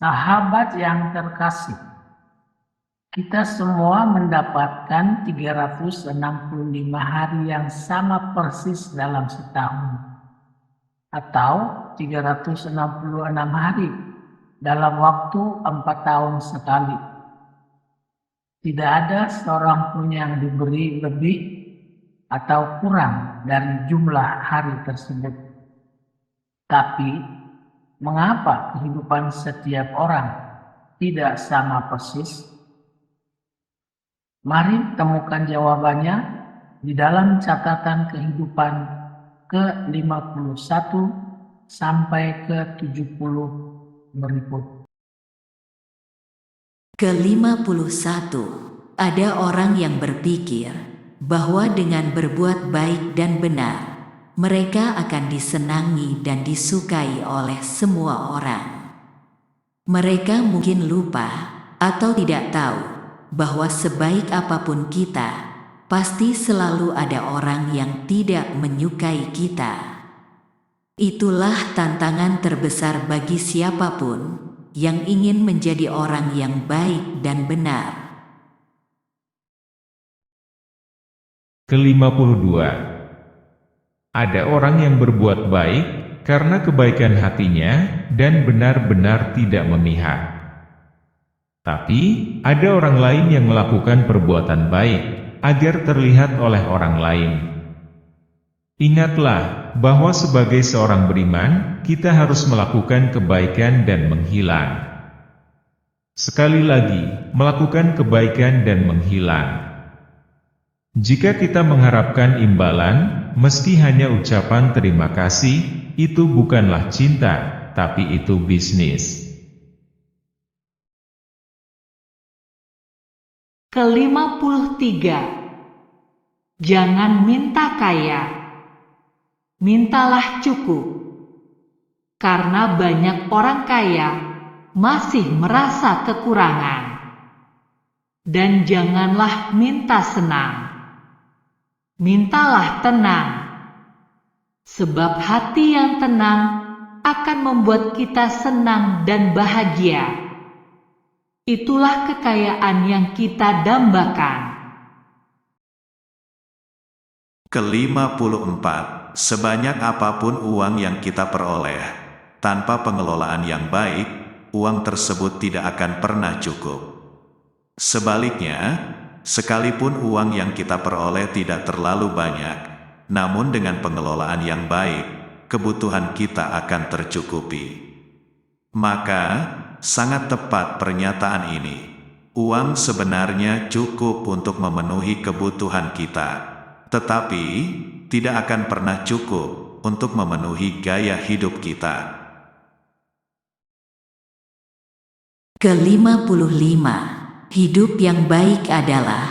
Sahabat yang terkasih, kita semua mendapatkan 365 hari yang sama persis dalam setahun, atau 366 hari dalam waktu 4 tahun sekali. Tidak ada seorang pun yang diberi lebih atau kurang dari jumlah hari tersebut. Tapi, mengapa kehidupan setiap orang tidak sama persis? Mari temukan jawabannya di dalam catatan kehidupan ke-51 sampai ke-70 berikut. Ke-51, ada orang yang berpikir bahwa dengan berbuat baik dan benar, mereka akan disenangi dan disukai oleh semua orang. Mereka mungkin lupa atau tidak tahu bahwa sebaik apapun kita, pasti selalu ada orang yang tidak menyukai kita. Itulah tantangan terbesar bagi siapapun yang ingin menjadi orang yang baik dan benar. Ke-52. Ada orang yang berbuat baik karena kebaikan hatinya dan benar-benar tidak memihak. Tapi, ada orang lain yang melakukan perbuatan baik agar terlihat oleh orang lain. Ingatlah bahwa sebagai seorang beriman, kita harus melakukan kebaikan dan menghilang. Sekali lagi, melakukan kebaikan dan menghilang. Jika kita mengharapkan imbalan, meski hanya ucapan terima kasih, itu bukanlah cinta, tapi itu bisnis. Ke-53, jangan minta kaya, mintalah cukup. Karena banyak orang kaya masih merasa kekurangan. Dan janganlah minta senang, mintalah tenang. Sebab hati yang tenang akan membuat kita senang dan bahagia. Itulah kekayaan yang kita dambakan. Ke-54, sebanyak apapun uang yang kita peroleh, tanpa pengelolaan yang baik, uang tersebut tidak akan pernah cukup. Sebaliknya, sekalipun uang yang kita peroleh tidak terlalu banyak, namun dengan pengelolaan yang baik, kebutuhan kita akan tercukupi. Maka, sangat tepat pernyataan ini. Uang sebenarnya cukup untuk memenuhi kebutuhan kita, tetapi tidak akan pernah cukup untuk memenuhi gaya hidup kita. Ke-55, hidup yang baik adalah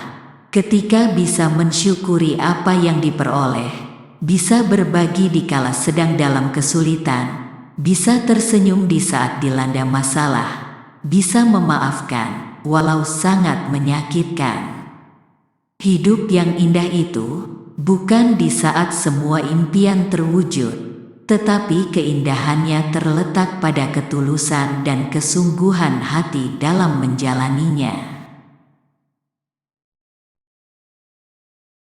ketika bisa mensyukuri apa yang diperoleh, bisa berbagi dikala sedang dalam kesulitan, bisa tersenyum di saat dilanda masalah, bisa memaafkan walau sangat menyakitkan. Hidup yang indah itu bukan di saat semua impian terwujud, tetapi keindahannya terletak pada ketulusan dan kesungguhan hati dalam menjalaninya.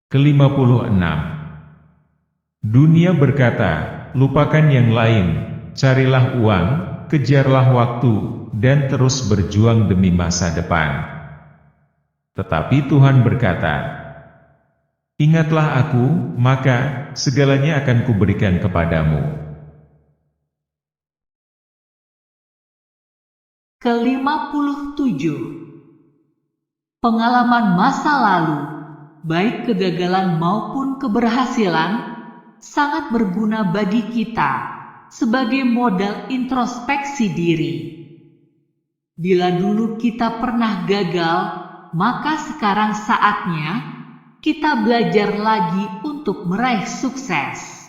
Ke-56. Dunia berkata, lupakan yang lain, carilah uang, kejarlah waktu, dan terus berjuang demi masa depan. Tetapi Tuhan berkata, ingatlah aku, maka segalanya akan kuberikan kepadamu. Ke-57, pengalaman masa lalu, baik kegagalan maupun keberhasilan, sangat berguna bagi kita sebagai modal introspeksi diri. Bila dulu kita pernah gagal, maka sekarang saatnya kita belajar lagi untuk meraih sukses.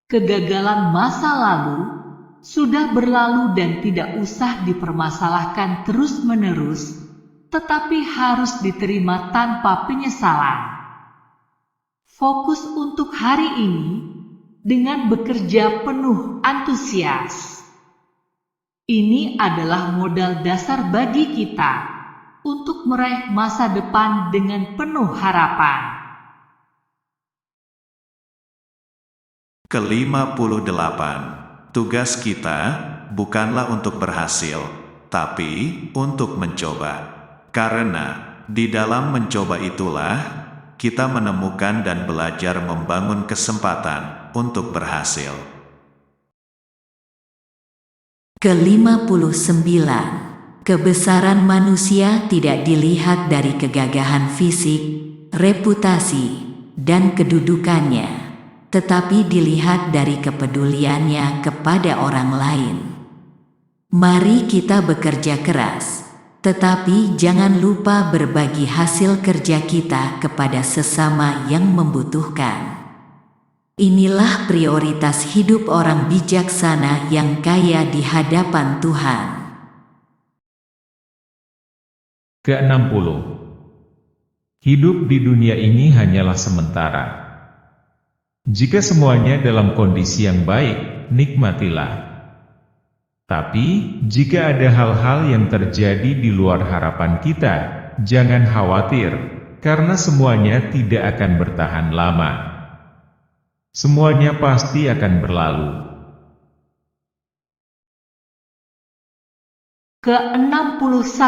Kegagalan masa lalu sudah berlalu dan tidak usah dipermasalahkan terus-menerus, tetapi harus diterima tanpa penyesalan. Fokus untuk hari ini dengan bekerja penuh antusias. Ini adalah modal dasar bagi kita untuk meraih masa depan dengan penuh harapan. Ke-58. Tugas kita bukanlah untuk berhasil, tapi untuk mencoba. Karena di dalam mencoba itulah kita menemukan dan belajar membangun kesempatan untuk berhasil. Ke-59. Kebesaran manusia tidak dilihat dari kegagahan fisik, reputasi, dan kedudukannya, tetapi dilihat dari kepeduliannya kepada orang lain. Mari kita bekerja keras, tetapi jangan lupa berbagi hasil kerja kita kepada sesama yang membutuhkan. Inilah prioritas hidup orang bijaksana yang kaya di hadapan Tuhan. Ke-60. Hidup di dunia ini hanyalah sementara. Jika semuanya dalam kondisi yang baik, nikmatilah. Tapi, jika ada hal-hal yang terjadi di luar harapan kita, jangan khawatir, karena semuanya tidak akan bertahan lama. Semuanya pasti akan berlalu. Ke-61.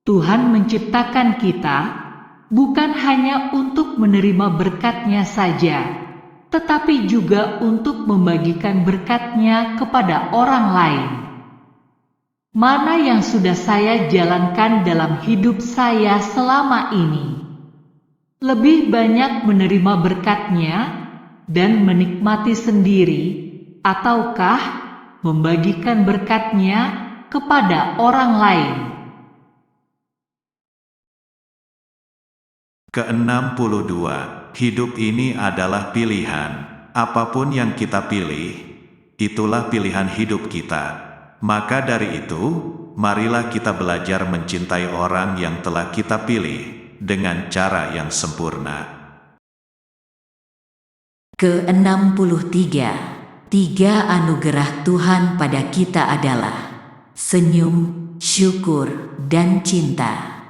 Tuhan menciptakan kita bukan hanya untuk menerima berkat-Nya saja, tetapi juga untuk membagikan berkat-Nya kepada orang lain. Mana yang sudah saya jalankan dalam hidup saya selama ini? Lebih banyak menerima berkat-Nya dan menikmati sendiri, ataukah membagikan berkat-Nya kepada orang lain? Ke-62. Hidup ini adalah pilihan. Apapun yang kita pilih, itulah pilihan hidup kita. Maka dari itu, marilah kita belajar mencintai orang yang telah kita pilih dengan cara yang sempurna. Ke-63. 3 anugerah Tuhan pada kita adalah senyum, syukur, dan cinta.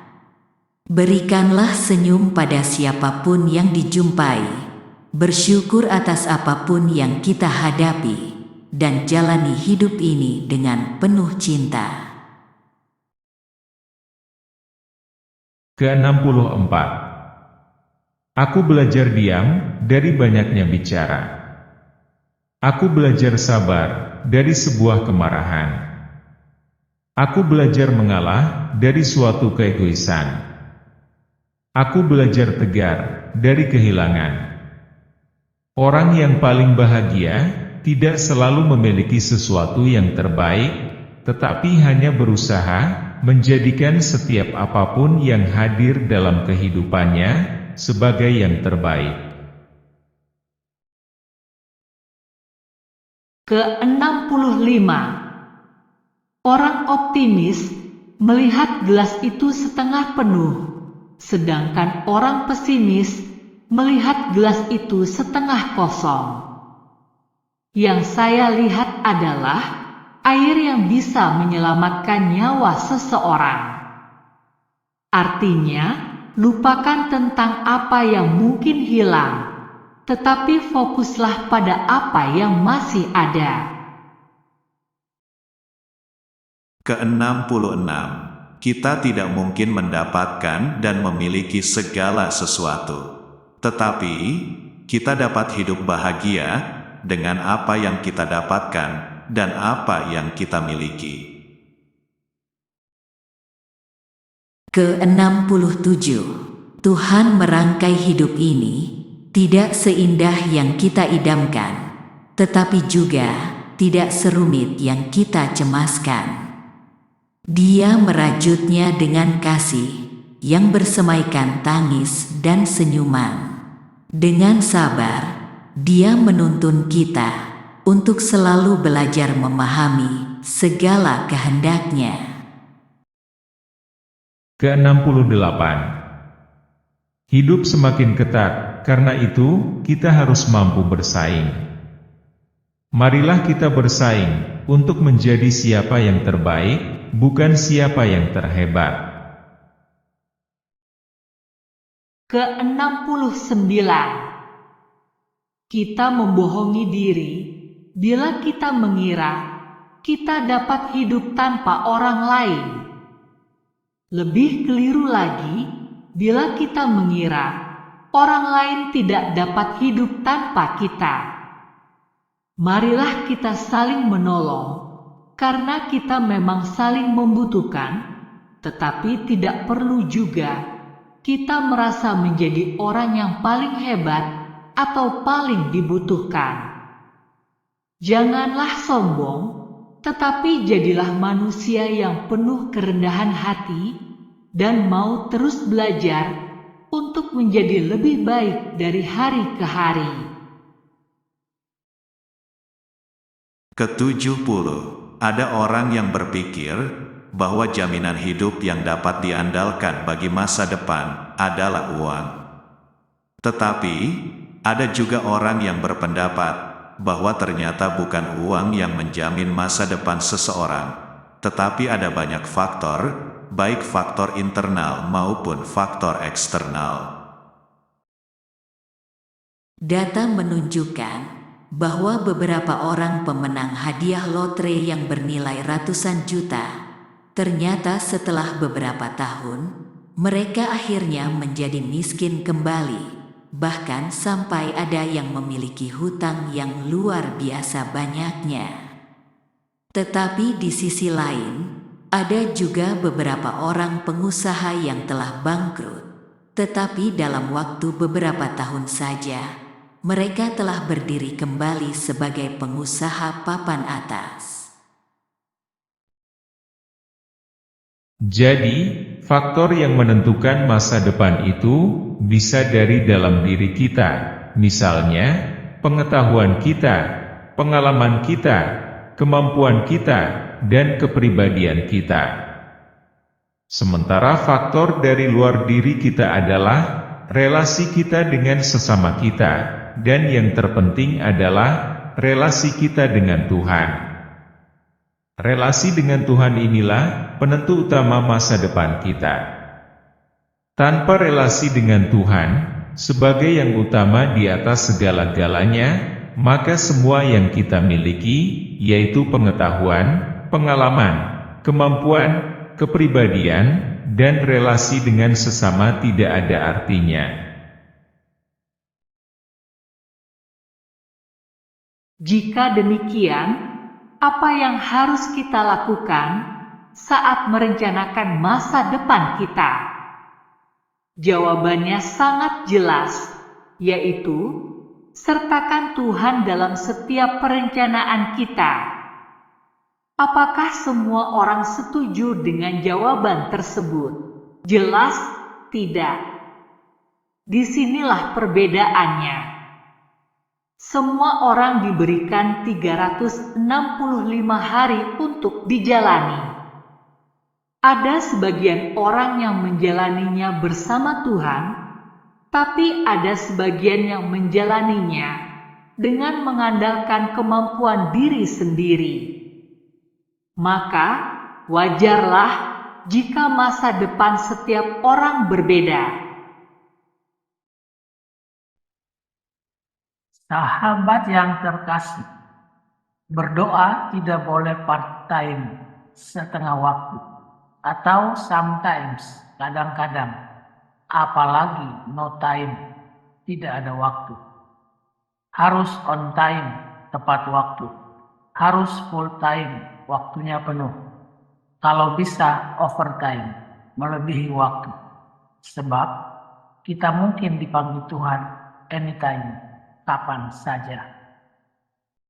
Berikanlah senyum pada siapapun yang dijumpai, bersyukur atas apapun yang kita hadapi, dan jalani hidup ini dengan penuh cinta. Ke-64. Aku belajar diam dari banyaknya bicara. Aku belajar sabar dari sebuah kemarahan. Aku belajar mengalah dari suatu keegoisan. Aku belajar tegar dari kehilangan. Orang yang paling bahagia tidak selalu memiliki sesuatu yang terbaik, tetapi hanya berusaha menjadikan setiap apapun yang hadir dalam kehidupannya sebagai yang terbaik. Ke-65. Orang optimis melihat gelas itu setengah penuh, sedangkan orang pesimis melihat gelas itu setengah kosong. Yang saya lihat adalah air yang bisa menyelamatkan nyawa seseorang. Artinya, lupakan tentang apa yang mungkin hilang, tetapi fokuslah pada apa yang masih ada. Ke-66. Kita tidak mungkin mendapatkan dan memiliki segala sesuatu. Tetapi, kita dapat hidup bahagia dengan apa yang kita dapatkan dan apa yang kita miliki. Ke-67. Tuhan merangkai hidup ini tidak seindah yang kita idamkan, tetapi juga tidak serumit yang kita cemaskan. Dia merajutnya dengan kasih yang bersemaikan tangis dan senyuman. Dengan sabar, Dia menuntun kita untuk selalu belajar memahami segala kehendak-Nya. Ke-68. Hidup semakin ketat, karena itu kita harus mampu bersaing. Marilah kita bersaing untuk menjadi siapa yang terbaik, bukan siapa yang terhebat. Ke-69. Kita membohongi diri bila kita mengira kita dapat hidup tanpa orang lain. Lebih keliru lagi bila kita mengira orang lain tidak dapat hidup tanpa kita. Marilah kita saling menolong, karena kita memang saling membutuhkan, tetapi tidak perlu juga kita merasa menjadi orang yang paling hebat atau paling dibutuhkan. Janganlah sombong, tetapi jadilah manusia yang penuh kerendahan hati dan mau terus belajar untuk menjadi lebih baik dari hari ke hari. Ke-70. Ada orang yang berpikir bahwa jaminan hidup yang dapat diandalkan bagi masa depan adalah uang. Tetapi, ada juga orang yang berpendapat bahwa ternyata bukan uang yang menjamin masa depan seseorang, tetapi ada banyak faktor, baik faktor internal maupun faktor eksternal. Data menunjukkan bahwa beberapa orang pemenang hadiah lotre yang bernilai ratusan juta, ternyata setelah beberapa tahun, mereka akhirnya menjadi miskin kembali. Bahkan sampai ada yang memiliki hutang yang luar biasa banyaknya. Tetapi di sisi lain, ada juga beberapa orang pengusaha yang telah bangkrut. Tetapi dalam waktu beberapa tahun saja, mereka telah berdiri kembali sebagai pengusaha papan atas. Jadi, faktor yang menentukan masa depan itu bisa dari dalam diri kita, misalnya pengetahuan kita, pengalaman kita, kemampuan kita, dan kepribadian kita. Sementara faktor dari luar diri kita adalah relasi kita dengan sesama kita, dan yang terpenting adalah relasi kita dengan Tuhan. Relasi dengan Tuhan inilah penentu utama masa depan kita. Tanpa relasi dengan Tuhan, sebagai yang utama di atas segala-galanya, maka semua yang kita miliki, yaitu pengetahuan, pengalaman, kemampuan, kepribadian, dan relasi dengan sesama tidak ada artinya. Jika demikian, apa yang harus kita lakukan saat merencanakan masa depan kita? Jawabannya sangat jelas, yaitu sertakan Tuhan dalam setiap perencanaan kita. Apakah semua orang setuju dengan jawaban tersebut? Jelas tidak. Disinilah perbedaannya. Semua orang diberikan 365 hari untuk dijalani. Ada sebagian orang yang menjalaninya bersama Tuhan, tapi ada sebagian yang menjalaninya dengan mengandalkan kemampuan diri sendiri. Maka, wajarlah jika masa depan setiap orang berbeda. Sahabat yang terkasih, berdoa tidak boleh part-time, setengah waktu, atau sometimes, kadang-kadang, apalagi no time, tidak ada waktu. Harus on time, tepat waktu. Harus full time, waktunya penuh. Kalau bisa overtime, melebihi waktu. Sebab kita mungkin dipanggil Tuhan anytime, kapan saja.